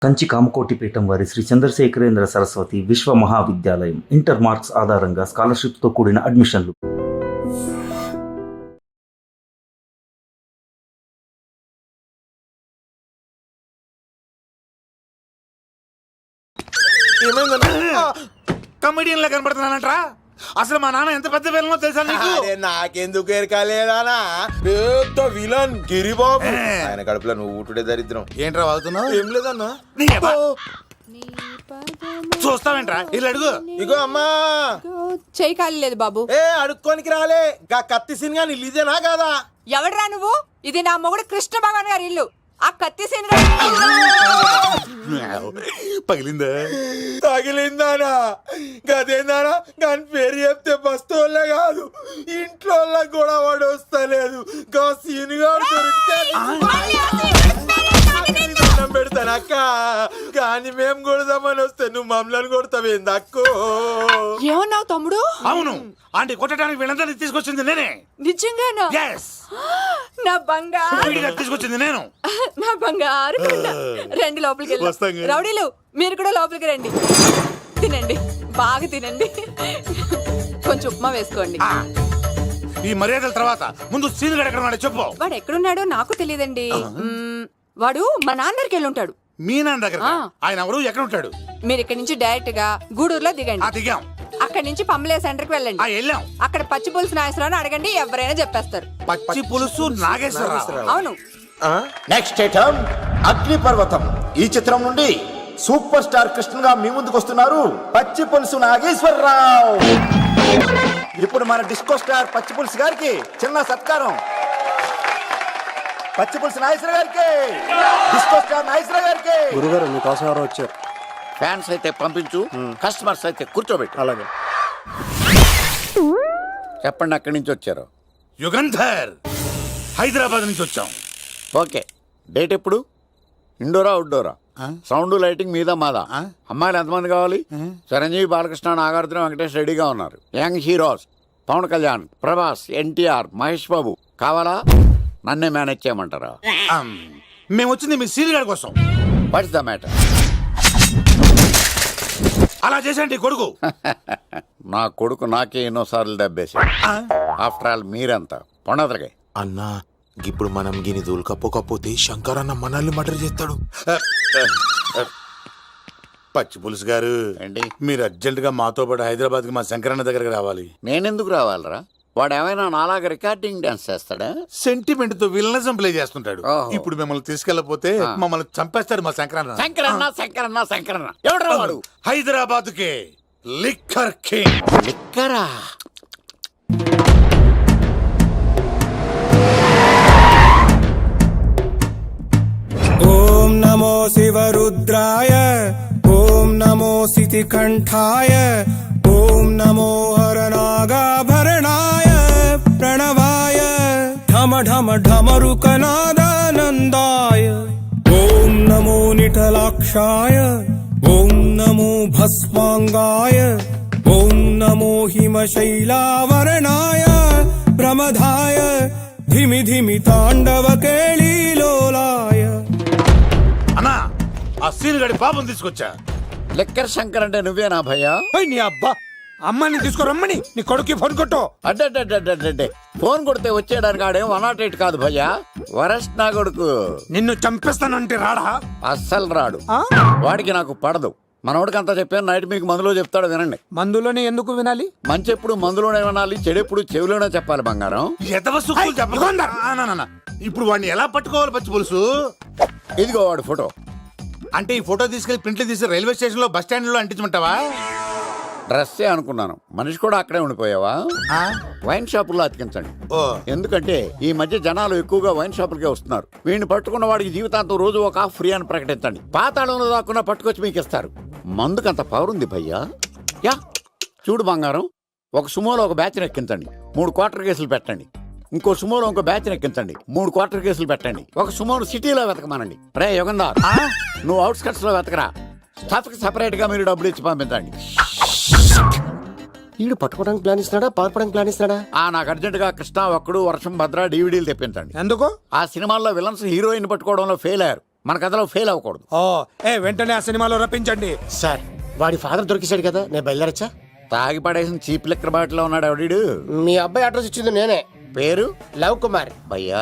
కంచి కామకోటిపీఠం వారి శ్రీ చంద్రశేఖరేంద్ర సరస్వతి విశ్వ మహావిద్యాలయం inter marks ఆధారంగా స్కాలర్షిప్తో కూడిన అడ్మిషన్లు. కమెడియన్ లా కనబడుతున్నానంట్రా. అసలు మా నాన్న ఎంత పెద్ద విలనో తెలుసా నీకు? నాకెందుకు ఎరకాలేదానా పెద్ద విలన్ గిరిబాబు. ఆయన కడుపులో నువ్వు ఊటుడే దరిద్రం. ఏంట్రా వాగుతున్నావు? ఏం లేదన్నా. చూస్తావేంట్రా ఇల్లు అడుగు. ఇగో అమ్మా చేయి ఖాళీ లేదు బాబు. అడుక్కోనికి రాలే గా కత్తి సినిగా నీళ్ళు ఇదేనా కాదా? ఎవడరా నువ్వు? ఇది నా మొగుడు కృష్ణ భగవాన్ గారి ఇల్లు. ఆ కత్తి సీన్ పగిలిందా? తగిలిందానా? గదేందానా? దాని పేరు చెప్తే బస్తోళ్ళే కాదు ఇంట్లో కూడా వాడు వస్తలేదు. గా సీనుగాడు దొరికితే పెడతాను అక్క. కానీ మేము కొడదామని వస్తే నువ్వు మమ్మల్ని కొడతావేంది అక్కో? ఏమన్నావు తమ్ముడు? అవును, ఆంటీ కొట్టడానికి వీళ్ళందరినీ తీసుకొచ్చింది నేనే. నిజంగానా? నా బంగారు తీసుకొచ్చింది నేను. నా బంగారు రండి లోపలికి వెళ్ళి. రౌడీలు మీరు కూడా లోపలికి రండి. తినండి, బాగా తినండి. కొంచెం ఉప్మా వేసుకోండి. ఈ మర్యాదల తర్వాత ముందు సీన్ ఎక్కడ ఉన్నాడో చెప్పు. వాడు ఎక్కడున్నాడో నాకు తెలియదండి. వాడు మా నాన్న దగ్గరికి వెళ్ళి ఉంటాడు. మీ నాన్న దగ్గర? ఆయన ఎవరు, ఎక్కడ ఉంటాడు? మీరు ఇక్కడ నుంచి డైరెక్ట్ గా గూడూరులో దిగండి. దిగాం. అక్కడ నుంచి పంబలే సెంటర్ కి వెళ్ళండి. వెళ్ళాం. అక్కడ పచ్చి పులుసు నాగేశ్వరరావు అడగండి, ఎవరైనా చెప్పేస్తారు. పచ్చి పులుసు నాగేశ్వరరావు? అవును. నెక్స్ట్ ఐటమ్ అగ్ని పర్వతం. ఈ చిత్రం నుండి సూపర్ స్టార్ కృష్ణగా మీ ముందుకు వస్తున్నారు పచ్చి పులుసు నాగేశ్వరరావు. ఇప్పుడు మన డిస్కో స్టార్ పచ్చి పులుసు గారికి చిన్న సత్కారం. పచ్చి పులుసు నాగేశ్వర గారికి, డిస్కో స్టార్ నాగేశ్వర గారికి. గురుగారు మీకోసం ఎవరో వచ్చారు. ఫ్యాన్స్ అయితే పంపించు, కస్టమర్స్ అయితే కూర్చోబెట్టు. అలాగే. చెప్పండి, అక్కడి నుంచి వచ్చారు? యుగంధర్, హైదరాబాద్ నుంచి వచ్చాం. ఓకే, డేట్ ఎప్పుడు? ఇండోరా అవుట్డోరా? సౌండ్ లైటింగ్ మీద మాదా? అమ్మాయిలు ఎంతమంది కావాలి? చిరంజీవి, బాలకృష్ణ, నాగార్జున, వెంకటేష్ రెడీగా ఉన్నారు. యంగ్ హీరోస్ పవన్ కళ్యాణ్, ప్రభాస్, ఎన్టీఆర్, మహేష్ బాబు కావాలా? నన్నే మేనేజ్ చేయమంటారా? మేము వచ్చింది మీ సీరియల్ గారి కోసం. What's the matter? అలా చేసేయండి కొడుకు. నా కొడుకు నాకే ఎన్నోసార్లు దెబ్బేసి. ఆఫ్టర్ ఆల్ మీరంతా పొండదరగా. అన్నా ఇప్పుడు మనం గిని దూల్కపోతే శంకర్ అన్న మనల్ని మర్డర్ చేస్తాడు. పచ్చి పులుసు గారు, ఏంటి? మీరు అర్జెంట్ గా మాతో పాటు హైదరాబాద్ కి మా శంకరన్న దగ్గరకు రావాలి. నేనెందుకు రావాలరా? వాడు ఏమైనా నాలాగా రికార్డింగ్ డాన్స్ చేస్తాడా? సెంటిమెంట్ తో విలనిజం ప్లే చేస్తుంటాడు. ఓహో. ఇప్పుడు మిమ్మల్ని తీసుకెళ్లపోతే మమ్మల్ని చంపేస్తాడు మా శంకరన్న. శంకరన్న ఎవడ్రా వాడు? హైదరాబాద్ కే లిక్కర్ కింగ్. లిక్కరా? ఓం నమో శివరుద్రాయ, ఓం నమో సితికంఠాయ, ఓం నమో హరనాగాభరణాయ ప్రణవాయ ఢమ ఢమ ఢమరుకనాదానందాయ, ఓం నమో నిఠలాక్షాయ, ఓం నమో భస్మాంగాయ, ఓం నమో హిమశైలావరణాయ ప్రమదాయ ధిమి ధిమి తాండవ కేళీలోలాయ. అన్నా, ఆ సీన్ గడి పాపం తీసుకొచ్చా. లిక్కర్ శంకర్ అంటే నువ్వేనా భయ్యా? నీ అబ్బా, అమ్మని తీసుకురమ్మని నీ కొడుకు ఫోన్ కొట్టు. అడ్డే ఫోన్ కొడితే వచ్చేయడానికి ఆడేం 108 కాదు భయ్యా, వరస్ట్ నా కొడుకు. నిన్ను చంపేస్తానంటే రాడా? అస్సలు రాడు. వాడికి నాకు పడదు. మనోడికి అంతా చెప్పాను, నైట్ మీకు మందులో చెప్తాడు వినండి. మందులోనే ఎందుకు వినాలి? మంచి ఎప్పుడు మందులోనే వినాలి, చెడు ఎప్పుడు చెవిలోనే చెప్పాలి బంగారం. ఎదవ సుక్కులు చెప్పకుండా. ఇప్పుడు వాడిని ఎలా పట్టుకోవాలి పచ్చి పులుసు? ఇదిగో వాడు ఫోటో. అంటే ఈ ఫోటో తీసుకెళ్లి ప్రింట్లు తీసి రైల్వే స్టేషన్ లో బస్ స్టాండ్ లో అంటించమంటావా? డ్రెస్సే అనుకున్నాను, మనిషి కూడా అక్కడే ఉండిపోయావా? వైన్ షాపుల్లో అతికించండి. ఎందుకంటే ఈ మధ్య జనాలు ఎక్కువగా వైన్ షాపులకే వస్తున్నారు. వీడిని పట్టుకున్న వాడికి జీవితాంతం రోజు ఒక ఆఫ్ ఫ్రీ అని ప్రకటించండి. పాతాళంలో దాక్కున్నా పట్టుకొచ్చి మీకు ఇస్తారు. మందుకంత పవర్ ఉంది భయ్యా. యా చూడు బంగారం, ఒక సుమోలో ఒక బ్యాచ్ని ఎక్కించండి, 3 క్వార్టర్ కేసులు పెట్టండి. ఇంకో సుమోలో ఇంకో బ్యాచ్ని ఎక్కించండి, 3 క్వార్టర్ కేసులు పెట్టండి. ఒక సుమోను సిటీలో వెతకమానండి. రే యుగంధర్, నువ్వు అవుట్స్కట్స్ లో వెతకరా. స్టాఫ్ కి సెపరేట్ గా మీరు డబ్బులు ఇచ్చి పంపించండి. వీడు పట్టుకోవడానికి ప్లాన్ ఇస్తున్నాడా, పారిపోవడానికి ప్లాన్ ఇస్తున్నాడా? నాకు అర్జెంట్ గా కృష్ణ, ఒక్కడు, వర్షం, భద్ర డివిడీలు తెప్పించండి. ఎందుకు? ఆ సినిమాల్లో విలన్స్ హీరోయిన్ పట్టుకోవడంలో ఫెయిల్ అయ్యారు. మన కథలో ఫెయిల్ అవ్వకూడదు. ఓ వెంటనే ఆ సినిమాలో రప్పించండి. సార్ వాడి ఫాదర్ దొరికేశాడు కదా, నేను బయలుదేరచ్చా? తాగి పడేసిన చీప్ లెక్కర్ బాటిలో ఉన్నాడు ఎవడీడు. మీ అబ్బాయి అడ్రస్ ఇచ్చింది నేనే. పేరు లవ్ కుమార్. భయ్యా.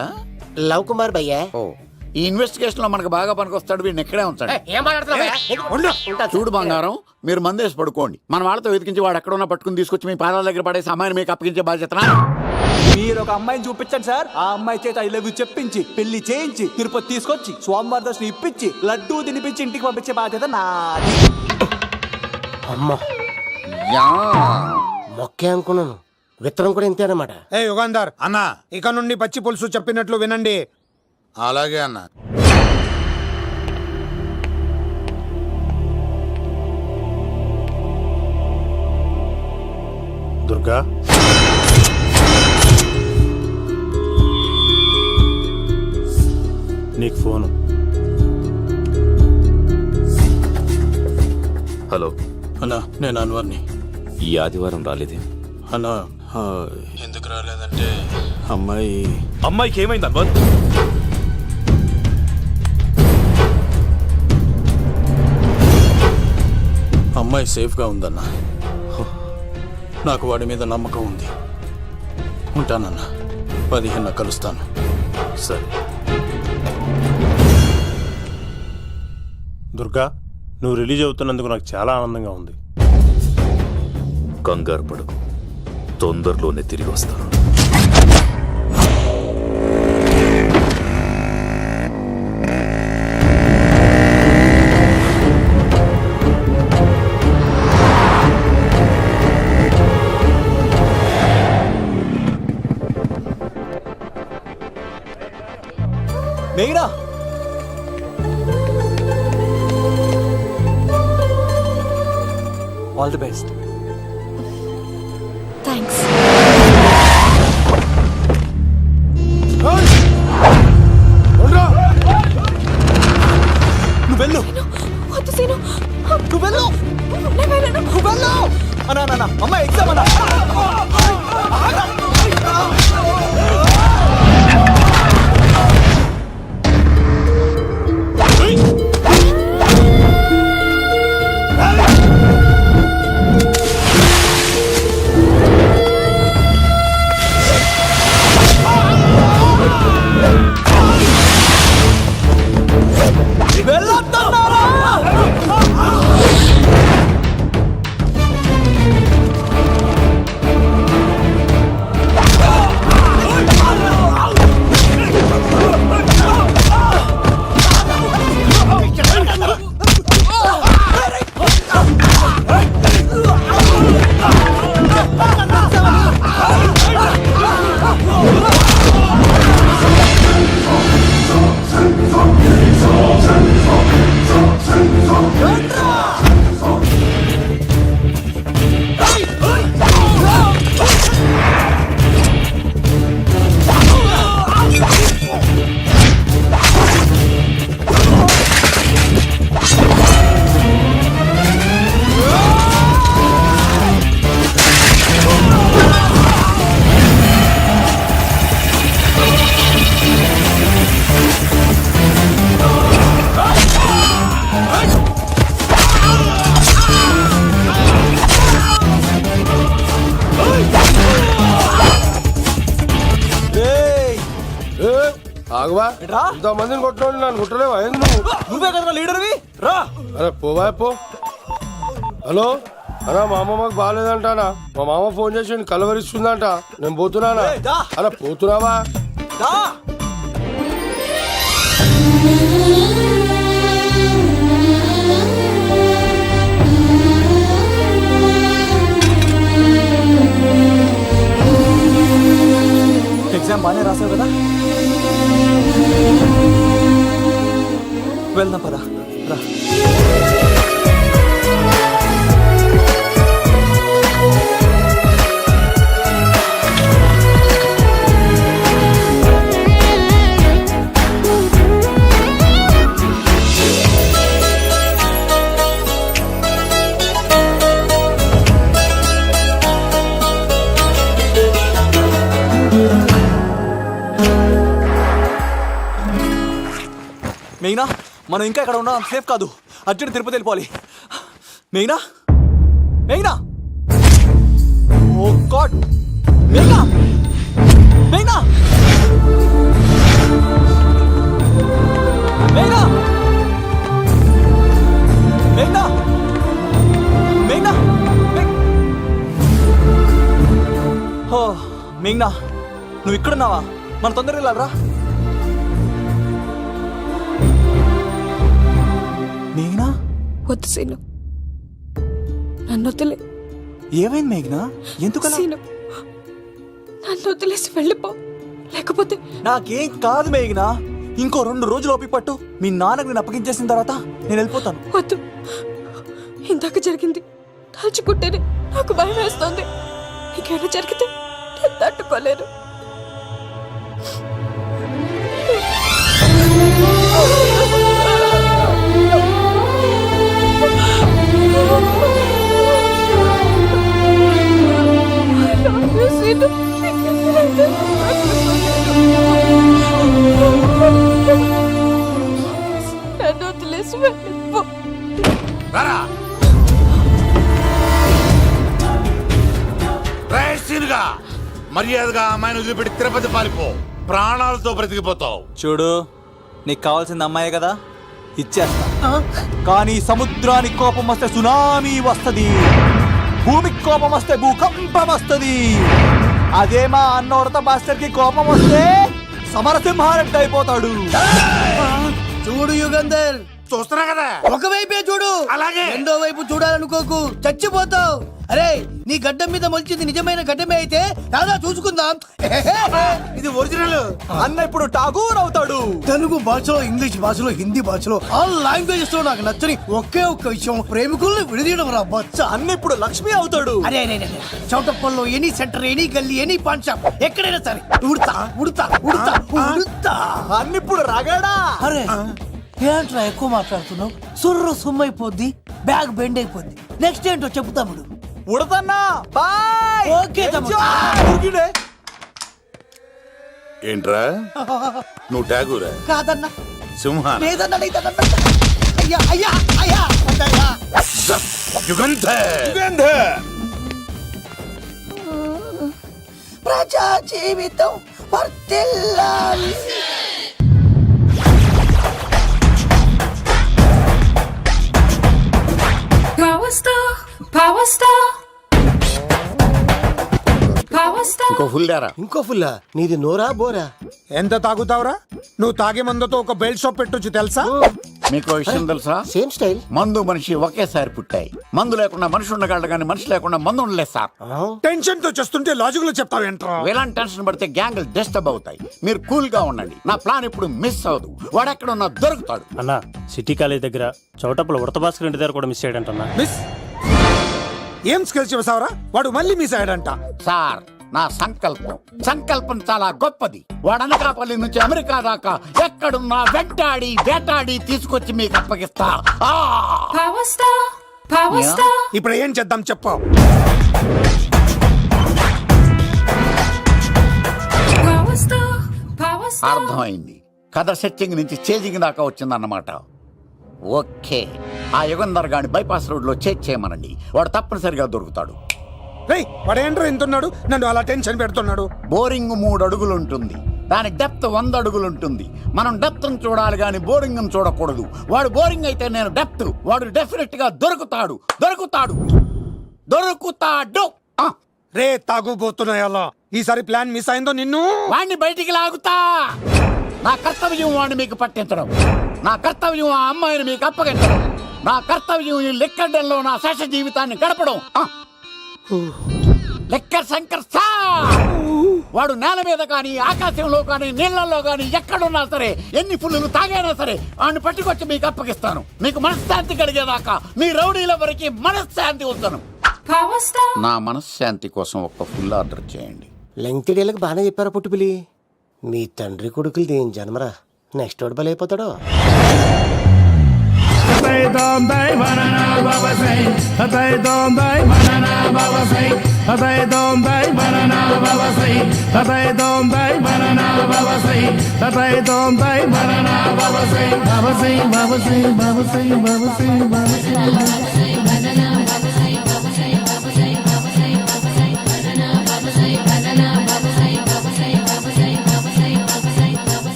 లవ్ కుమార్ భయ్యా. ఓ, ఈ ఇన్వెస్టిగేషన్ లో మనకు బాగా పనికొస్తాడు. వీడిని ఎక్కడే ఉంచండి. ఏం మాట్లాడుతున్నావు? చూడు బంగారం, మీరు మందేసి పడుకోండి. మన వాళ్ళతో వెతికించి వాడు ఎక్కడ ఉన్నా పట్టుకుని తీసుకొచ్చి మీ పాదాల దగ్గర పడేసి అమ్మాయిని మీకు అప్పగించే బాధ్యతనా? మీరు ఒక అమ్మాయిని చూపించండి సార్. ఆ అమ్మాయి చేత ఐ లవ్ యూ చెప్పించి పెళ్లి చేయించి తిరుపతి తీసుకొచ్చి స్వామివారి దర్శనం ఇప్పించి లడ్డూ తినిపించి ఇంటికి పంపించే బాధ్యత నాది. అమ్మా యా. మొక్కే అనుకున్నాను, విత్తనం కూడా ఇంతే అన్నమాట. యుగాంధర్ అన్నా ఇక నుండి పచ్చి పులుసు చెప్పినట్లు వినండి. అలాగే అన్నా. దుర్గా, నీకు ఫోను. హలో అన్నా, నేను అన్వర్ని. ఈ ఆదివారం రాలేదే? అన్నా ఎందుకు రాలేదంటే అమ్మాయికి ఏమైంది అన్వర్? అమ్మాయి సేఫ్గా ఉందన్నా. నాకు వాడి మీద నమ్మకం ఉంది. ఉంటానన్నా, 15 కలుస్తాను. సరే. దుర్గా, నువ్వు రిలీజ్ అవుతున్నందుకు నాకు చాలా ఆనందంగా ఉంది. కంగారు పడకు, తొందరలోనే తిరిగి వస్తాను. మేఘనా, ఆల్ ది బెస్ట్. థ్యాంక్స్. నువ్వు వెళ్ళు, వద్దు సీను. నువ్వు వెళ్ళు, నేను వెళ్ళను. నువ్వు వెళ్ళు. అన్నా అమ్మాయి ఎగ్జామ్ అన్నా. ఆగువా, ఇంతమందిని కొట్టినోళ్ళు నన్ను కొట్టలేవా? నువ్వు నువ్వే కదా లీడర్వి, రా. అరే పోవా పో. హలో అన్నా, మా అమ్మ మాకు బాగాలేదంటానా. మా మామ ఫోన్ చేసి కలవరిస్తుందంట. నేను పోతున్నానా? అలా పోతున్నావా? దా. ఎగ్జామ్ బాగానే రాసావు కదా, వెళ్దాం పదా, రా. మేఘనా, మనం ఇంకా ఇక్కడ ఉండడం సేఫ్ కాదు. అర్జెంట్ తిరుపతి వెళ్ళిపోవాలి. మేఘ్నా, మేఘ్నా, ఓ గాడ్, మేఘ్నా, మేఘ్నా, మేఘ్నా, మేఘ్నా, మేఘ్నా, ఓ మేఘ్నా, నువ్వు ఇక్కడున్నావా? మన తొందరగా వెళ్ళాలరా. మేఘ్నా, వద్దు సీను, నన్ను వదిలే. ఏమైంది మేఘ్నా? ఎందుకు సీను, నన్ను వదిలేసి వెళ్ళిపో, లేకపోతే నాకేం కాదు మేఘ్నా. ఇంకో 2 రోజులు ఓపిక పట్టు. మీ నాన్నకు నేను అప్పగించేసిన తర్వాత నేను వెళ్ళిపోతాను. వద్దు. ఇందాక జరిగింది తలుచుకుంటేనే నాకు భయం వేస్తుంది. ఇంకేమైనా జరిగితే నేను తట్టుకోలేను. నన్ను వదిలేసి వెళ్ళిపో. రారా సీనుగా, మర్యాదగా అమ్మాయిని వదిలిపెట్టి తిరుపతి పారిపో. ప్రాణాలతో బ్రతికిపోతావు. చూడు, నీకు కావాల్సింది అమ్మాయే కదా, ఇచ్చేస్తా. కానీ సముద్రానికి కోపం వస్తే సునామీ వస్తది, భూమికి కోపం వస్తే భూకంపం వస్తది. అదే మా అన్న ఉడత భాస్కర్ కి కోపం వస్తే సమరసింహారెడ్డి అయిపోతాడు. చూడు యుగంధర్, చూస్తున్నా కదా, ఒకవైపే చూడు, అలాగే రెండో వైపు చూడాలనుకోకు, చచ్చిపోతావు. అరే, నీ గడ్డం మీద మొలిచింది నిజమైన గడ్డమే అయితే రాదా చూసుకుందాం. ఇది ఒరిజినల్. అన్న ఇప్పుడు ఠాగూర్ అవుతాడు. తెలుగు భాషలో, ఇంగ్లీష్ భాషలో, హిందీ భాషలో ఆల్ లాంగ్వేజెస్ లో నాకు నచ్చని ఒకే ఒక్క విషయం, ప్రేమికుల్ని విడదీయడం రా బచ్చ. అన్న ఇప్పుడు లక్ష్మి అవుతాడు. అరే అరే అరే, చౌటప్పల్లో ఎనీ సెంటర్, ఎనీ గల్లీ, ఎనీ పాన్ షాప్, ఎక్కడైనా సరే ఉడతా ఉడతా ఉడతా ఉడతా. అన్న ఇప్పుడు రగడా. అరే ఏంట్రా ఎక్కువ మాట్లాడుతున్నావు? సుర్రు సుమ్మైపోద్ది, బ్యాగ్ బెండ్ అయిపోద్ది. నెక్స్ట్ ఏంటో చెప్పు తమ్ముడు. ఉడతన్నా బాయ్. ఓకే తమ్ముడు. ఏంట్రా నువ్వు ఠాగూరా? కాదన్నా, సింహ లేదన్నా, లేదన్నా. అయ్యా అయ్యా అయ్యా వద్దయ్యా. యుగంధర్. ప్రజా జీవితం వర్ధిల్లాలి. ఇంకో ఫుల్ దారా. ఇంకో ఫుల్లా? నీది నోరా బోరా? ఎంత తాగుతావురా? నువ్వు తాగే మందుతో ఒక బెల్ట్ షాప్ పెట్టొచ్చు తెలుసా? మీకు విషయం తెలుసా? Same style. మందు మనిషి ఒకేసారి పుట్టాయి. మందు లేకుండా మనిషి ఉండగలడు కానీ మనిషి లేకుండా మందు ఉండలేదు సార్. టెన్షన్ తో చేస్తుంటే లాజిక్ లో చెప్తావేంట్రా? ఎలాంటి టెన్షన్ పడితే గ్యాంగ్లు డిస్టర్బ్ అవుతాయి. మీరు కూల్ గా ఉండండి. నా ప్లాన్ ఇప్పుడు మిస్ అవ్వదు. వాడెక్కడ ఉన్నా దొరుకుతాడు. అన్న, సిటీ కాలేజ్ దగ్గర చౌటప్పుల ఉడత భాస్కర్ ఇంటి దగ్గర కూడా మిస్ అయ్యాడంటన్నా. మిస్ ఏం స్కిల్స్ చూసావరా? వాడు మళ్ళీ మిస్ అయ్యాడంట. సార్, నా సంకల్పం చాలా గొప్పది. వాడనకాపల్లి నుంచి అమెరికా దాకా ఎక్కడున్నా వెంటాడి వేటాడి తీసుకొచ్చి మీకు అప్పగిస్తా. ఇప్పుడు ఏం చేద్దాం చెప్పు. అర్థమైంది. కథ సెట్టింగ్ నుంచి చేజింగ్ దాకా వచ్చిందన్నమాట. ఓకే, ఆ యుగంధర్ గాని బైపాస్ రోడ్ లో చేజ్ చేయమనండి. వాడు తప్పనిసరిగా దొరుకుతాడు. వాడేంట్రా ఇంతున్నాడు, నన్ను అలా టెన్షన్ పెడుతున్నాడు. బోరింగ్ 3 అడుగులు ఉంటుంది, దాని డెప్త్ 100 అడుగులు ఉంటుంది. మనం డెప్త్ చూడాలి గాని బోరింగ్ చూడకూడదు. వాడు బోరింగ్ అయితే నేను డెప్త్. వాడు డెఫినెట్ గా దొరుకుతాడు. రే తాగుబోతున్నాయా, ఈసారి ప్లాన్ మిస్ అయిందో నిన్ను. వాడిని బయటికి లాగుతా. నా కర్తవ్యం వాడిని మీకు పట్టించడం. నా కర్తవ్యం ఆ అమ్మాయిని మీకు అప్పగించడం. నా కర్తవ్యం ఈ లెక్కడంలో నా శేష జీవితాన్ని గడపడం. లెక్కర్ శంకర్ సార్, వాడు నేల మీద కానీ ఆకాశంలో కానీ నీళ్లలో కానీ ఎక్కడున్నా సరే, ఎన్ని ఫుల్లు తాగైనా సరే వాడిని పట్టుకొచ్చి మీకు అప్పగిస్తాను. మీకు మనశ్శాంతి కలిగేదాకా మీ రౌడీల వరకు మనశ్శాంతి వస్తాను. నా మనశ్శాంతి కోసం ఒక ఫుల్ ఆర్డర్ చేయండి. లెంగ్త్ డేలకు బాగానే చెప్పారా పుట్టుపిలి? మీ తండ్రి కొడుకులు దేని జన్మరా, నెక్స్ట్ వాడు బలైపోతాడో.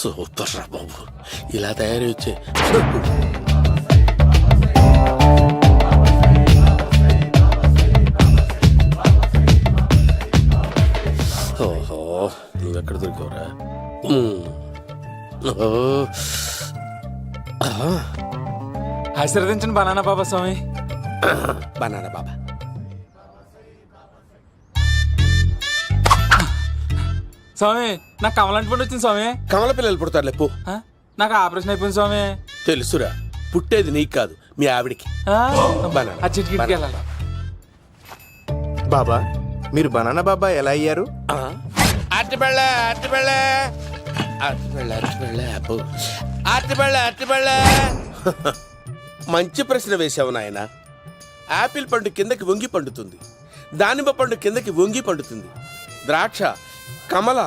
సూపర్ రా బాబు, ఇలా తయారీ వచ్చే. ఓహో, నువ్వెక్కడ దొరికావురా? ఆశీర్వదించండి బనానా బాబా స్వామి. బనానా బాబా. స్వామి నాకు కమలాంటి పండు వచ్చింది స్వామి. కమల పిల్లలు పుడతారు లేపు. నాకు ఆపరేషన్ అయిపోయింది స్వామి. తెలుసురా, పుట్టేది నీకు కాదు మీ ఆవిడికి. ఆ చిటికిటికి వెళ్ళాలి. బాబా, మీరు బనానా బాబా ఎలా అయ్యారు? మంచి ప్రశ్న వేసావు నాయన. ఆపిల్ పండు కిందకి వంగి పండుతుంది, దానిమ్మ పండు కిందకి వంగి పండుతుంది, ద్రాక్ష, కమల,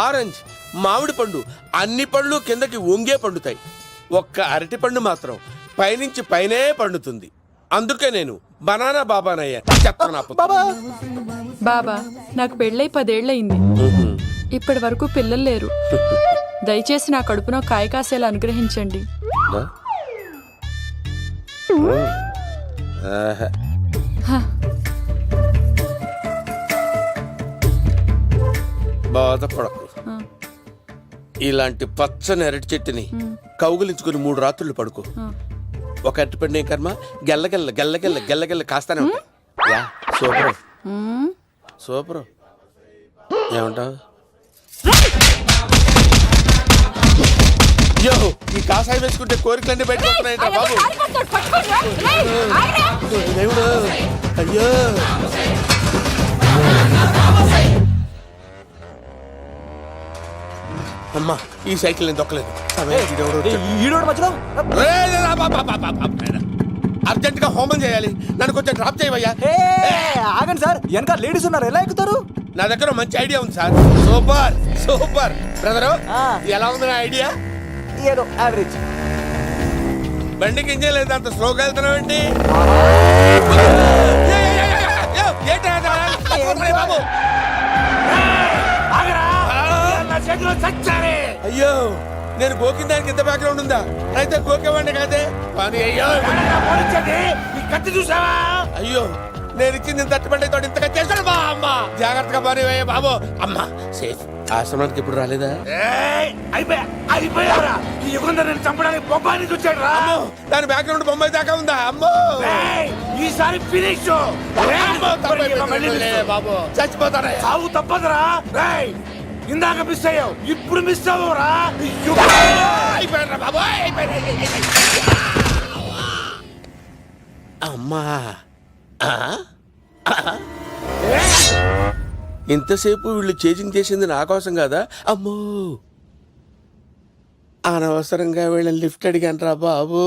ఆరెంజ్, మామిడి పండు అన్ని పండ్లు కిందకి వంగే పండుతాయి. ఒక్క అరటి పండు మాత్రం పైనుంచి పైనే పండుతుంది. అందుకే నేను బనానా బాబానయ్యా. బాబా నాకు పెళ్ళై 10 ఏళ్ళయింది. ఇప్పటి వరకు పిల్లలు లేరు. దయచేసి నా కడుపునో కాయ కాసేలా అనుగ్రహించండి. బాధపడకు. ఇలాంటి పచ్చని అరటి చెట్టుని కౌగులించుకుని 3 రాత్రులు పడుకో. ఒక అరటి పండు ఏం కర్మ, గెల్లగెల్ల గెల్లగెల్ల గెల్లగెల్ల కాస్తానే ఉంటాయి. Yeah, super super. ఏమంటావు? అయ్యో, ఈ కాసాయి వేసుకుంటే కోరికలన్నీ బయటకు వస్తున్నాయంట బాబు. దేవుడు, అయ్యో. అమ్మా, ఈ సైకిల్ నేను దొక్కలేదు. అర్జెంట్ గా హోమం చేయాలి, నన్ను కొంచెం డ్రాప్ చేయవయ్యా. ఆగండి సార్, వెనక లేడీస్ ఉన్నారు, ఎలా ఎక్కుతారు? నా దగ్గర మంచి ఐడియా ఉంది సార్. Super super. బ్రదరు, ఎలా ఉంది నా ఐడియా? ఏదో యావరేజ్. బండికి ఇంజన్ లేదు, అంత స్లోగా వెళ్తున్నావు ఏంటి? బాబు అయ్యో, నేను గోకిన దానికి ఇంత బ్యాక్గ్రౌండ్ ఉందా? అయితే గోకేవాడిని కాదే. అయ్యో కత్తి చూసావా? అయ్యో, నేను ఇచ్చింది తట్టుబడి తోడు ఇంతగా చేశాడు బా. అమ్మ జాగ్రత్తగా పని బాబు. అమ్మ సేఫ్. ఆశ్రమానికి ఇప్పుడు రాలేదా? అయిపోయారా? ఈ యుగంధర్ నేను చంపడానికి బొమ్మాయిని చూచాడు రా. దాని బ్యాక్గ్రౌండ్ బొమ్మాయి దాకా ఉందా? అమ్మో, ఈసారి ఫినిష్ బాబు. చచ్చిపోతారా? సాగు తప్పదురా. ఇందాక మిస్ అయ్యావు, ఇప్పుడు మిస్ అవ్వరా? అయిపోయారా బాబు? అమ్మా, ఇంతసేపు వీళ్ళు చేజింగ్ చేసింది నా కోసం కదా? అమ్మో, అనవసరంగా వీళ్ళని లిఫ్ట్ అడిగాను రా బాబు.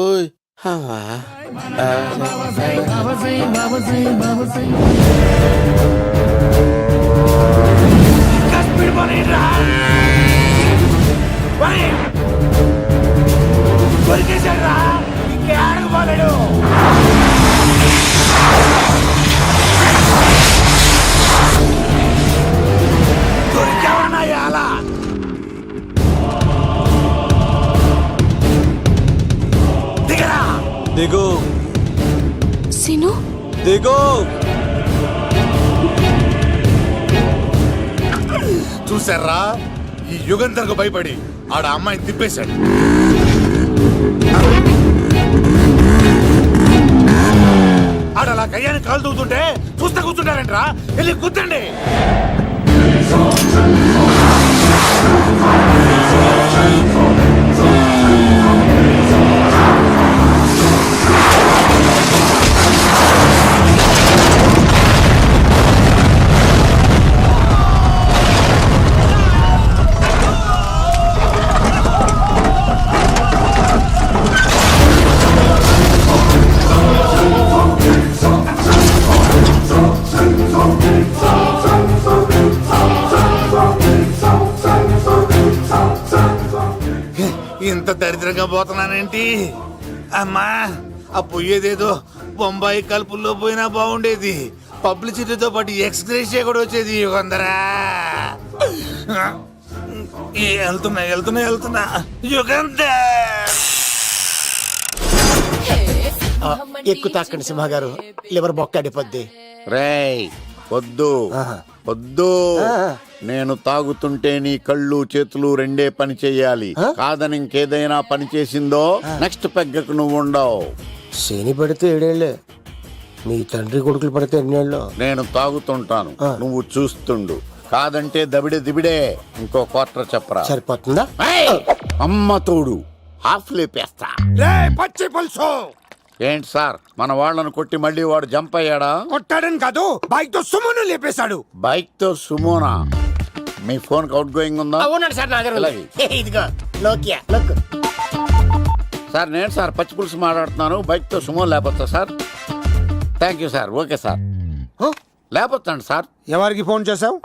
దిగు సీను, దిగు. చూసారా, ఈ యుగంధర్కు భయపడి ఆడ అమ్మాయిని తిప్పేశాడు. ఆడ అలా కయ్యాన్ని కాలు దూతుంటే చూస్తే కూర్చుంటారంట్రా. వెళ్ళి కూర్చోండి. ఇంత దరిద్రంగా పోతున్నానేంటి? అమ్మా, ఆ పోయేదేదో బొంబాయి కలుపుల్లో పోయినా బాగుండేది. పబ్లిసిటీతో పాటు ఎక్స్గ్రేషియా కూడా వచ్చేది. యుగంధరా, వెళ్తున్నా యుగంధర్. ఎక్కు తాకండి సింహ గారు, లివర్ బొక్కడిపోద్ది. రేయ్ వద్దు వద్దు, నేను తాగుతుంటే నీ కళ్ళు చేతులు రెండే పని చెయ్యాలి. కాదని ఇంకేదైనా పని చేసిందో నెక్స్ట్ పెగ్గకు నువ్వు ఉండవు. శని పడితే 7 ఏళ్ళే, మీ తండ్రి కొడుకులు పడితే 2 ఏళ్ళు. నేను తాగుతుంటాను, నువ్వు చూస్తుండు. కాదంటే దబిడే దిబిడే. ఇంకో క్వార్టర్ చెప్పరా. సరిపోతుందా? ఏయ్! అమ్మ తోడు హాఫ్ లేపేస్తా. పచ్చి పులుసు ఏంటి సార్, మన వాళ్ళను కొట్టి మళ్ళీ వాడు జంప్ అయ్యాడా? కొట్టాడని కాదు, బైక్ తో సుమ్మును లేపేశాడు. బైక్ తో సుమోనా? మీ ఫోన్ అవుట్ గోయింగ్ ఉందా? అవునండి సార్, నా దగ్గర అలాగే. ఇదిగో నోకియా లోక్. సార్ నేను సార్ పచ్చి పులుసు మాట్లాడుతున్నాను. బైక్ తో సుమో లేపొచ్చా sir? Thank you sir. Okay sir, లేపొచ్చండి సార్. ఎవరికి ఫోన్ చేసావు?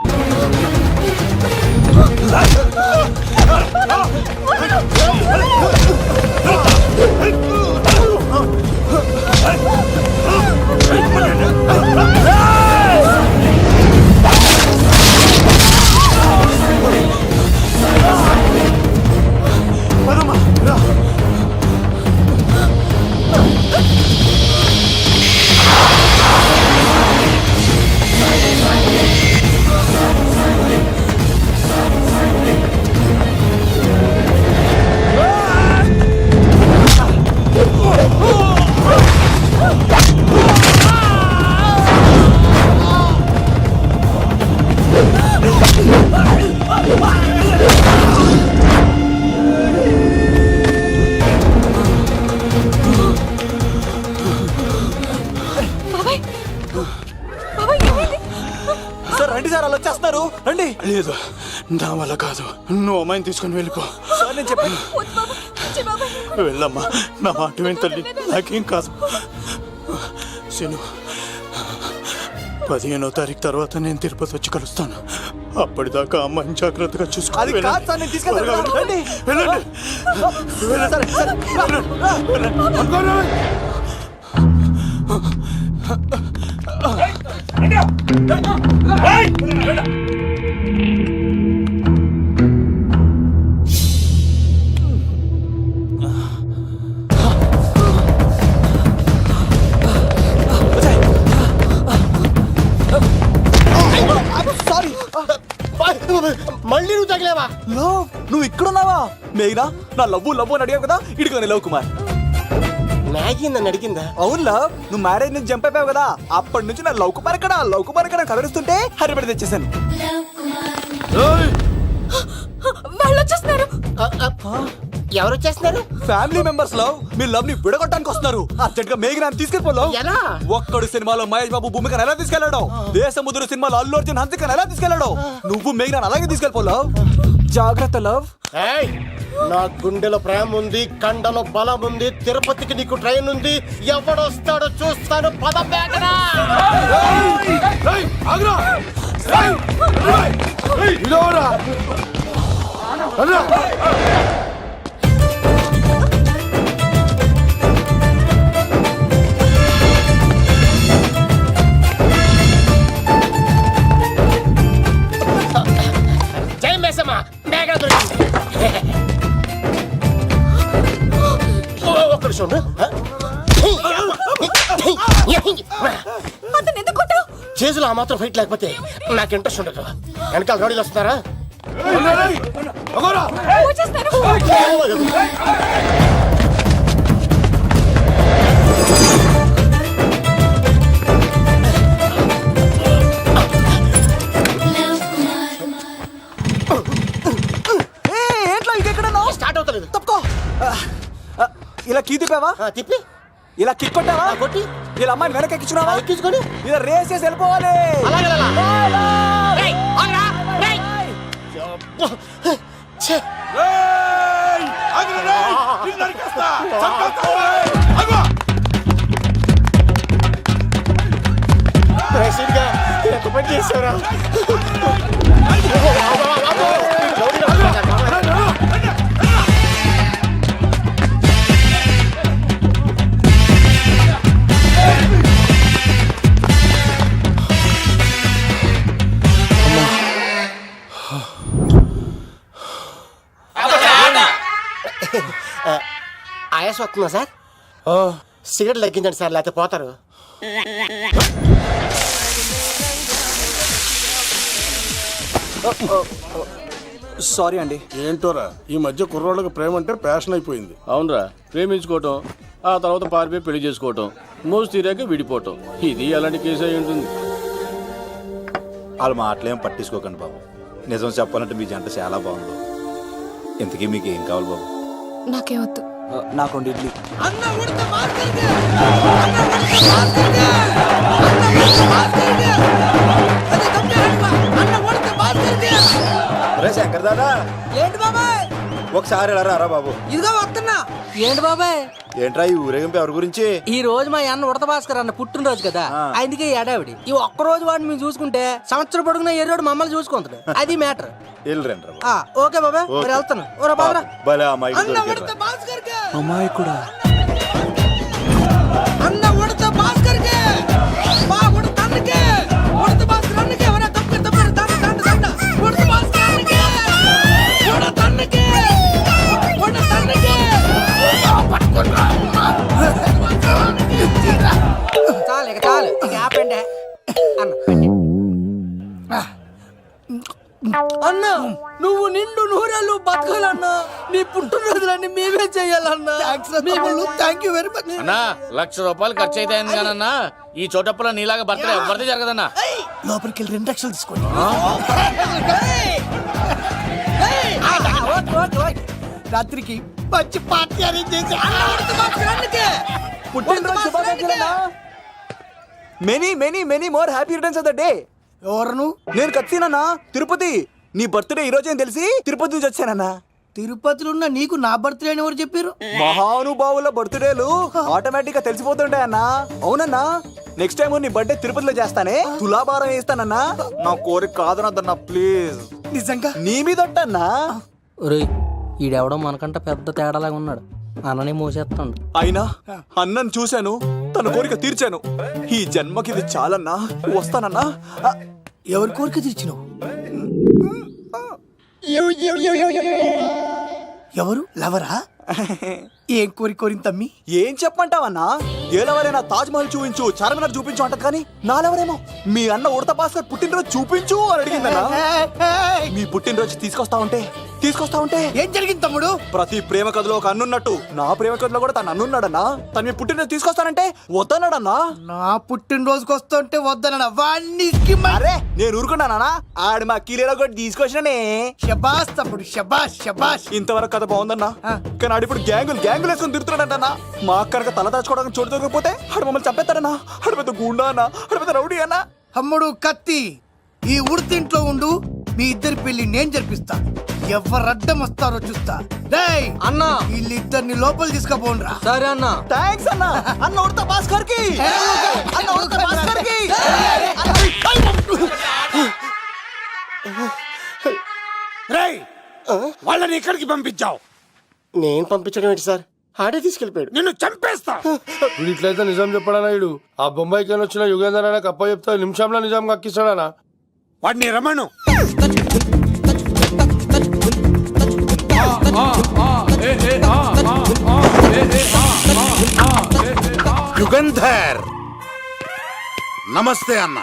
సార్ రండి సార్, అలా వచ్చేస్తున్నారు, రండి. లేదు, నా వల్ల కాదు. నువ్వు అమ్మాయిని తీసుకొని వెళ్ళిపో. సార్ నేను చెప్పాను. వెళ్ళమ్మా, నా మాట విని తల్లి, నాకేం కాదు. శను, 15వ తారీఖు తర్వాత నేను తిరుపతి వచ్చి కలుస్తాను. అప్పటిదాకా అమ్మాయిని జాగ్రత్తగా చూసుకో. అది కాదు సార్, నేను తీసుకెళ్తాను, రండి. వెళ్ళండి. సరే, సరే. మళ్ళీ నువ్వు తగిలేవా? లవ్, నువ్వు ఇక్కడున్నావా? మేఘనా, నా లవ్వు అని అడిగావు కదా, ఇడిగోని లవ్ కుమార్. మ్యాగీ నన్ను అడిగిందా? అవును లవ్, నువ్వు మ్యారేజ్ నుంచి జంప్ అయిపోయావు కదా, అప్పటి నుంచి నా లవ్ కుమార్ ఇక్కడ కలరిస్తుంటే హరిపడి తెచ్చేసాను. వాళ్ళు వచ్చేస్తున్నారు. ఎవరు వచ్చేస్తున్నారు? ఫ్యామిలీ మెంబర్స్ లవ్, మీ లవ్ ని విడగొట్టడానికి వస్తున్నారు. అర్జెంట్ గా మేఘనాన్ని తీసుకెళ్ళిపోలేవు. ఎలా? ఒక్కడు సినిమాలో మహేష్ బాబు భూమికను ఎలా తీసుకెళ్ళాడు, దేశముద్రు సినిమాలో అల్లు అర్జున్ హన్సికను ఎలా తీసుకెళ్ళాడు, నువ్వు మేఘనాన్ని అలాగే తీసుకెళ్ళిపోలేవు. జాగ్రత్త లవ్. నా గుండెలో ప్రేమ ఉంది, కండలో బలం ఉంది, తిరుపతికి నీకు ట్రైన్ ఉంది. ఎవడొస్తాడో చూస్తాను. పద మేఘనా. జై మేసమ్మ, మేఘన దొరికింది. ఒక్కడు చూడు. అతను ఎందుకు కొట్టావు? చేతులు ఆ మాత్రం ఫైట్ లేకపోతే నాకు ఇంట్రెస్ట్ ఉండదు. వెనకాల గాడీలు వస్తున్నారా? వచ్చేస్తారు. స్టార్ట్ అవుతలేదు. తప్పుకో. ఇలా కీ తిప్పావా? తిప్పి ఇలా కిక్ కొట్టావా? కొట్టి ఇలా అమ్మాయిని వెనక ఎక్కించున్నావా? ఎక్కించుకొని ఇలా రేస్ చేసి వెళ్ళిపోవాలి. ఎంత పని చేశారా? గ్యాస్ వస్తుందా సార్? సిగరెట్ లెక్కించండి సార్, లేకపోతే పోతారు. సారీ అండి. ఏంటోరా ఈ మధ్య కుర్రోళ్ళకి ప్రేమ అంటే ప్యాషన్ అయిపోయింది. అవునరా, ప్రేమించుకోవటం, ఆ తర్వాత పారిపోయి పెళ్లి చేసుకోవటం, మోజు తీరాక విడిపోవటం, ఇది అలాంటి కేసు అయి ఉంటుంది. వాళ్ళ మాటలేం పట్టించుకోకండి బాబు. నిజం చెప్పాలంటే మీ జంట చాలా బాగుంది. ఇంతకీ మీకు ఏం కావాలి బాబు? నాకేమొద్దు. నాకు 2 ఇడ్లీ. రే శంకర్ దాదా, ఏంటి బాబాయ్? ఒకసారి ఇలా రారా బాబు. ఇదిగో వస్తున్నా. ఏంటి బాబాయ్? ఏంట్రా ఈ ఊరేగింపు ఎవరి గురించి? ఈ రోజు మా అన్న ఉడత భాస్కర్ అన్న పుట్టినరోజు కదా, అందుకే ఏడావిడి. ఈ ఒక్క రోజు వాడిని మేము చూసుకుంటే సంవత్సరం పొడుగున ఎర్రోడు మమ్మల్ని చూసుకుంటాడు. అది మ్యాటర్. వెళ్ళరండి. ఓకే బాబాయ్, మరి వెళ్తాను. ఓరా బాబరా. భలే అమ్మాయి అమ్మాయి కూడా అన్న ఉడత భాస్కర్ కే, మా ఉడత అన్నకే, ఉడత భాస్కర్ అన్నకే, ఎవరా తప్పక తప్పక తండ తండ తండ, ఉడత భాస్కర్ అన్నకే, ఉడత అన్నకే, ఉడత అన్నకే. చాలు ఇక చాలు, ఇక ఆపండి అన్న. నువ్వు నిండు నూరేళ్ళు బతకాలన్నా, నీ పుట్టినరోజులన్నీ మేమే చెయ్యాలన్నా. థ్యాంక్ యూ వెరీ మచ్ అన్నా. 1,00,000 రూపాయలు ఖర్చు అయితే కానన్నా, ఈ చోటప్పుల నీలాగా బర్త్డే ఎవరిది జరగదన్నా. లోపలికి వెళ్ళి 2 లక్షలు తీసుకోండి. రాత్రికి మంచి పార్టీ అరేంజ్ చేసి పుట్టినరోజు శుభాకాంక్షలన్నా. Many many many more happy returns of the day. ఎవరు? నేను కత్తినన్నా, తిరుపతి. నీ బర్త్డే ఈ రోజే అని తెలిసి తిరుపతి నుంచి వచ్చానన్నా. తిరుపతిలో ఉన్న నీకు నా బర్త్డే అని ఎవరు చెప్పారు? మహానుభావుల బర్త్డేలు ఆటోమేటిక్ గా తెలిసిపోతుంటాయన్నా. అవునన్నా, నెక్స్ట్ టైం నీ బర్త్డే తిరుపతిలో చేస్తానే, తులాభారం వేస్తానన్నా. నా కోరిక కాదనద్దన్నా ప్లీజ్. నిజంగా నీ మీద అన్నా. ఈడెవడో మనకంట పెద్ద తేడాలాగా ఉన్నాడు. అన్నని మోసేస్తాడు. అయినా అన్నను చూశాను, తన కోరిక తీర్చాను. ఈ జన్మకి ఇది చాలన్నా, వస్తానన్నా. ఎవరి కోరిక తీర్చినావు? ఎవరు? లవరా? ఏం కోరి కోరింది తమ్మి? ఏం చెప్పంటావన్నా? ఏలవరైనా తాజ్ మహల్ చూపించు, చార్మినార్ చూపించు అంటది కానీ నాలెవరేమో మీ అన్న ఉడత భాస్కర్ పుట్టినరోజు చూపించు అని అడిగిందన్నా. మీ పుట్టినరోజు తీసుకొస్తా ఉంటే ఏం జరిగింది తమ్ముడు? ప్రతి ప్రేమ కథలో ఒక అన్నున్నట్టు నా ప్రేమ కథలో కూడా తను అన్నున్నాడన్నా. తను మీ పుట్టినరోజు తీసుకొస్తానంటే వద్దన్నాడన్నా. నా పుట్టినరోజుకి వస్తుంటే వద్దన వాణ్ణి. అరే నేను ఊరుకున్నానా? ఆడు మా కీలేలో కూడా తీసుకొచ్చిననే. శబాష్ తమ్ముడు, శబాష్ శబాష్. ఇంతవరకు కథ బాగుందన్నా, కానీ ఆడు ఇప్పుడు గ్యాంగులు వేసుకొని తిరుగుతున్నాడంటన్నా. మా అక్కడికి తల దాచుకోవడానికి చోటు దొరకపోతే ఆడు మమ్మల్ని చంపేస్తాడన్నా. ఆడు పెద్ద గుండా అన్నా, ఆడు పెద్ద రౌడీ అన్నా. తమ్ముడు కత్తి, ఈ ఉడితింట్లో ఉండు. మీ ఇద్దరి పెళ్లి నేను జరిపిస్తా. ఎవరు అడ్డం వస్తారో చూస్తా. రేయ్ అన్నా, వీళ్ళిద్దరిని లోపల తీసుకుపోండ్రా. సరే అన్న. థ్యాంక్స్ అన్నా. అన్న ఉడత భాస్కర్ కి, అన్న ఉడత భాస్కర్ కి. రేయ్, వాళ్ళని ఎక్కడికి పంపించావు? నేను పంపించడం ఏంటి సార్? ఆడే తీసుకెళ్ళిపోయాడు. నిన్ను చంపేస్తా. ఇట్లయితే నిజం చెప్పడానా? ఇడు ఆ బొంబాయికి వచ్చిన యుగేందర్ అనే కప్ప చెప్తా నిమిషంలో నిజం కక్కిస్తాడానా? వాడిని రమణు. యుగంధర్, నమస్తే అన్న.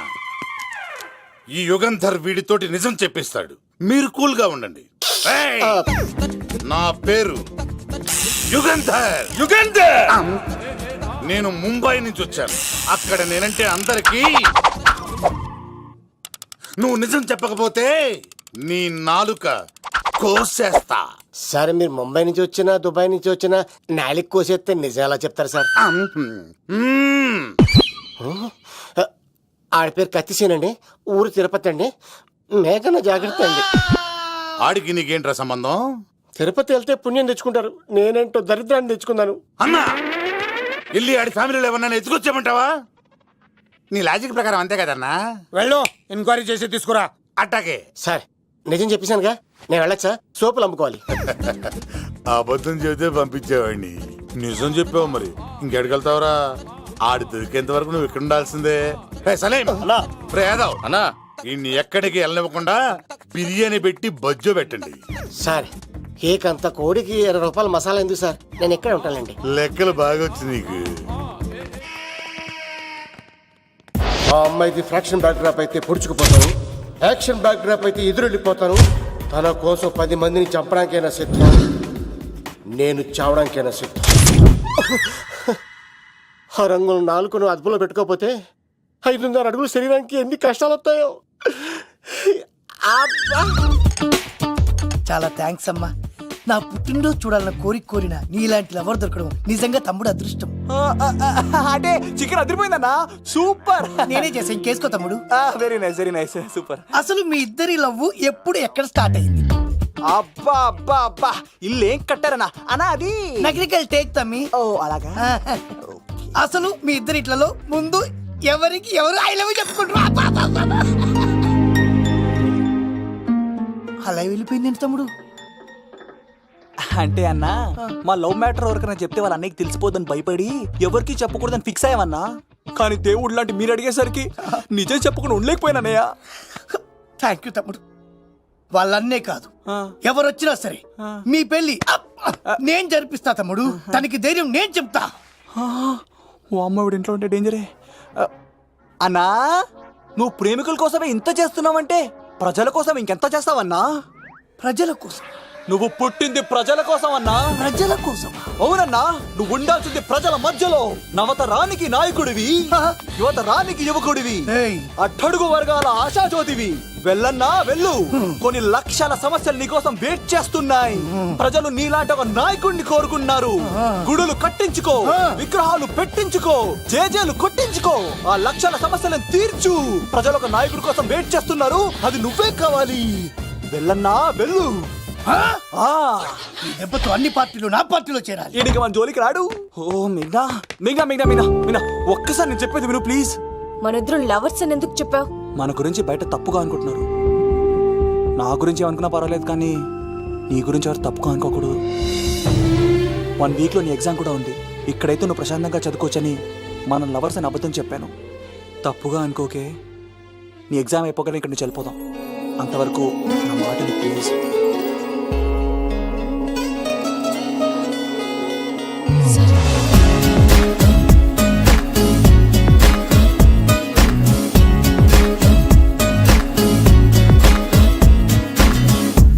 ఈ యుగంధర్ వీడితోటి నిజం చెప్పిస్తాడు. మీరు కూల్ గా ఉండండి. ఏయ్, నా పేరు యుగంధర్. నేను ముంబై నుంచి వచ్చాను. అక్కడ నేనంటే అందరికీ. నువ్వు నిజం చెప్పకపోతే నీ నాలుక కోసేస్తా. సరే, మీరు ముంబై నుంచి వచ్చినా దుబాయ్ నుంచి వచ్చినా నాలిక్ కోసేస్తే నిజం ఎలా చెప్తారు సార్? ఆడి పేరు కత్తిసేనండి, ఊరు తిరుపతి అండి. మేఘన జాగ్రత్త అండి. ఆడికి నీకేంట్రా సంబంధం? తిరుపతి వెళ్తే పుణ్యం తెచ్చుకుంటారు. నేనేంటో దరిద్రాన్ని తెచ్చుకున్నాను. అన్నా, వెళ్ళి ఆడి ఫ్యామిలీలో ఎవరన్నా ఎత్తుకొచ్చామంటావా? నీ లాజిక్ ప్రకారం అంతే కదన్నా. వెళ్ళు, ఎంక్వైరీ చేసి తీసుకురా. అట్టాకే సార్, నిజం చెప్పేశానుగా, నేను వెళ్ళచ్చా? సోపులు అమ్ముకోవాలి. అబద్ధం చెబితే పంపించేవాడిని, నిజం చెప్పావు మరి ఇంకెడగలుగుతావురా? ఆడి దొరికేంత వరకు నువ్వు ఇక్కడ ఉండాల్సిందే. అన్నా, ఇన్ని ఎక్కడికి వెళ్ళనివ్వకుండా బిర్యానీ పెట్టి బజ్జో పెట్టండి. సార్, కేక్ అంత కోడికి 20 రూపాయల మసాలా ఎందుకు సార్, నేను ఎక్కడ ఉంటానండి. లెక్కలు బాగా వచ్చి నీకు. ఆ అమ్మాయిది ఫ్రాక్షన్ బ్యాక్ డ్రాప్ అయితే పొడుచుకుపోతాను, యాక్షన్ బ్యాక్ డ్రాప్ అయితే ఎదురెళ్ళిపోతాను. తన కోసం 10 మందిని చంపడానికైనా సిద్ధం, నేను చావడానికైనా సిద్ధం. ఆ రంగులు 4 అదుపులో పెట్టుకోకపోతే 5.5 అడుగుల శరీరానికి ఎన్ని కష్టాలు వస్తాయో. చాలా థ్యాంక్స్ అమ్మా. నా పుట్టినరోజు చూడాలన్న కోరిన నీలాంటి లవర్ దొరకడం నిజంగా తమ్ముడు అదృష్టం. అంటే చికెన్ అదిరిపోయిందన్నా, సూపర్. నేనే చేసా, ఇంకేసుకో తమ్ముడు. Very nice, very nice, super. అసలు మీ ఇద్దరి లవ్ ఎప్పుడు ఎక్కడ స్టార్ట్ అయింది? అబ్బా అబ్బా అబ్బా, ఇల్లు ఏం కట్టారన్నా అన్నా? అది నగరికల్ టేక్ తమ్మి. ఓ అలాగా. అసలు మీ ఇద్దరి ఇట్లలో ముందు ఎవరికి ఎవరు ఐ లవ్ చెప్పుకుంటారు? అలా వెళ్ళిపోయింది తమ్ముడు. అంటే అన్నా, మా లవ్ మ్యాటర్ ఎవరికైనా చెప్తే వాళ్ళ అన్నయ్యకి తెలిసిపోదని భయపడి ఎవరికి చెప్పకూడదని ఫిక్స్ అయ్యామన్నా. కానీ దేవుడు లాంటి మీరు అడిగేసరికి నిజం చెప్పకుండా ఉండలేకపోయినానయ్యా. థ్యాంక్ యూ తమ్ముడు. వాళ్ళన్నే కాదు, ఎవరొచ్చినా సరే మీ పెళ్లి నేను జరిపిస్తా తమ్ముడు. తనకి ధైర్యం నేను చెప్తా. ఓ అమ్మవిడి ఇంట్లో ఉంటే డేంజరే. అన్నా, నువ్వు ప్రేమికుల కోసమే ఇంత చేస్తున్నావంటే ప్రజల కోసం ఇంకెంత చేస్తావన్నా? ప్రజల కోసం. నువ్వు పుట్టింది ప్రజల కోసం అన్నా. ప్రజల కోసం? అవునన్నా, నువ్వు ఉండాల్సింది ప్రజల మధ్యలో. నవతరానికి నాయకుడివి, యువతరానికి యువకుడివి, అట్టడుగు వర్గాల ఆశాజ్యోతివి. వెళ్ళన్నా వెళ్ళు. కొన్ని లక్షల సమస్యలు నీకోసం వెయిట్ చేస్తున్నాయి. ప్రజలు నీలాంటి ఒక నాయకుడిని కోరుకున్నారు. గుడులు కట్టించుకో, విగ్రహాలు పెట్టించుకో, జేజేలు కొట్టించుకో, ఆ లక్షల సమస్యలను తీర్చు. ప్రజలు ఒక నాయకుడి కోసం వెయిట్ చేస్తున్నారు, అది నువ్వే కావాలి. వెళ్ళన్నా వెళ్ళు. ఈ దెబ్బతో అన్ని పార్టీలు నా పార్టీలో చేరాలి. ఈయనకి మన జోలికి రాడు. ఓ మిగ్నా మిగ్నా మిగ్నా మిగ్నా మిగ్నా, ఒక్కసారి నేను చెప్పేది విను ప్లీజ్. మన ఇద్దరు లవర్స్ అని ఎందుకు చెప్పావు? మన గురించి బయట తప్పుగా అనుకుంటున్నారు. నా గురించి ఏమనుకున్నా పర్వాలేదు, కానీ నీ గురించి ఎవరు తప్పుగా అనుకోకూడదు. 1 వీక్లో నీ ఎగ్జామ్ కూడా ఉంది. ఇక్కడైతే నువ్వు ప్రశాంతంగా చదువుకోవచ్చని మన లవర్స్ అని అబద్ధం చెప్పాను. తప్పుగా అనుకోకే. నీ ఎగ్జామ్ అయిపోగానే ఇక్కడ నుంచి వెళ్ళిపోదాం. అంతవరకు నా మాటని ప్లీజ్.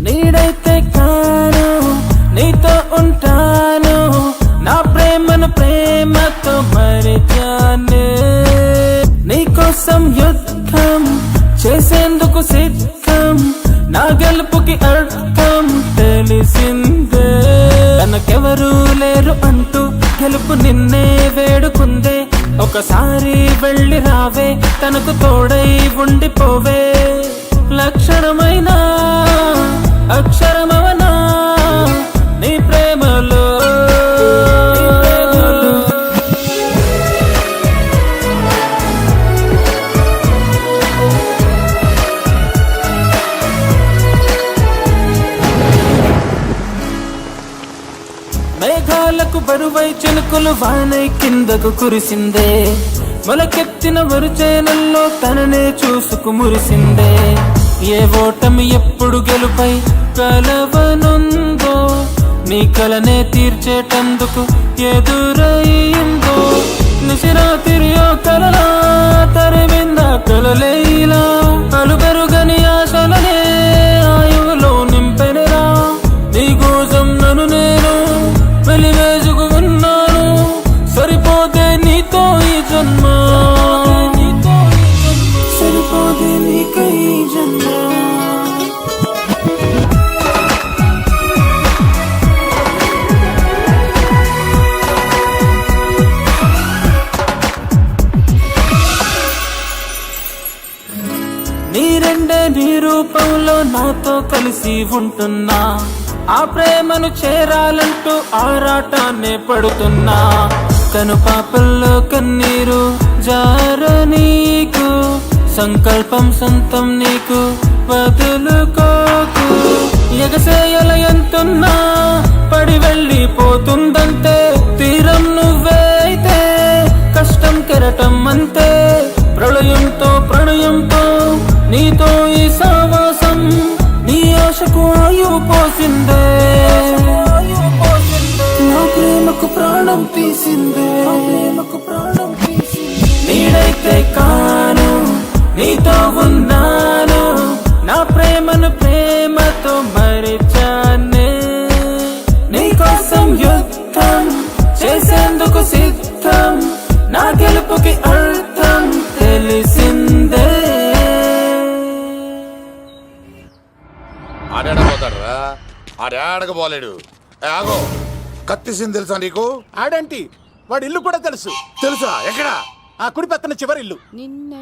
నీడైతే కాను, నీతో ఉంటాను, నా ప్రేమను ప్రేమతో మరిచాను. నీకోసం యుద్ధం చేసేందుకు సిద్ధం, నా గెలుపుకి అర్థం తెలిసిందే. తనకెవరూ లేరు అంటూ గెలుపు నిన్నే వేడుకుందే. ఒకసారి వెళ్ళి రావే, తనకు తోడై ఉండిపోవే. లక్షణమైన అక్షరమవనా నీ ప్రేమలో. మేఘాలకు బరువై చినుకులు వానై కిందకు కురిసిందే. మొలకెత్తిన వరుచేనల్లో తననే చూసుకు మురిసిందే. ఏ ఓటమి ఎప్పుడు గెలుపై కలవనుందో, నీ కలనే తీర్చేటందుకు ఎదురయ్యిందో. నిశిరాతిరియో కలలా తరిమింద కలలేలా, అలుబెరుగని ఆశలనే ఆయువులో నింపెనరా. నీ కోసం నన్ను నేను వెలివేసుకు ఉన్నాను. సరిపోతే నీతో ఈ జన్మ, సరిపోతే నీకై జన్మ. నీ రెండే నీ రూపంలో నాతో కలిసి ఉంటున్నా. ఆ ప్రేమను చేరాలంటూ ఆరాటాన్ని పడుతున్నా. కను పాపల్లో కన్నీరు జార నీకు, సంకల్పం సొంతం నీకు వదులుకోకు. ఎగసేయల ఎంతున్నా పడి వెళ్ళిపోతుందంటే, తీరం నువ్వే అయితే కష్టం కెరటం అంతే. ప్రళయంతో ప్రణయంతో నీతో ఈ సావాసం, నీ ఆశకు ఆయువు పోసిందే. తీసిందే ప్రేమకు ప్రాణం తీసిందే నీడైతే కాను నీతో ఉన్నాను నా ప్రేమను ప్రేమతో మరిచానే నీకోసం యుద్ధం చేసేందుకు సిద్ధం నా గెలుపుకి అర్థం తెలిసిందే ఆడాడపోతాడురా ఆడాడకపోలేడు ఆగో కత్తిసింది తెలుసా నీకు ఆడంటి వాడి ఇల్లు కూడా తెలుసు తెలుసా ఎక్కడా ఆ కుడి పక్కన చివరి ఇల్లు నిన్న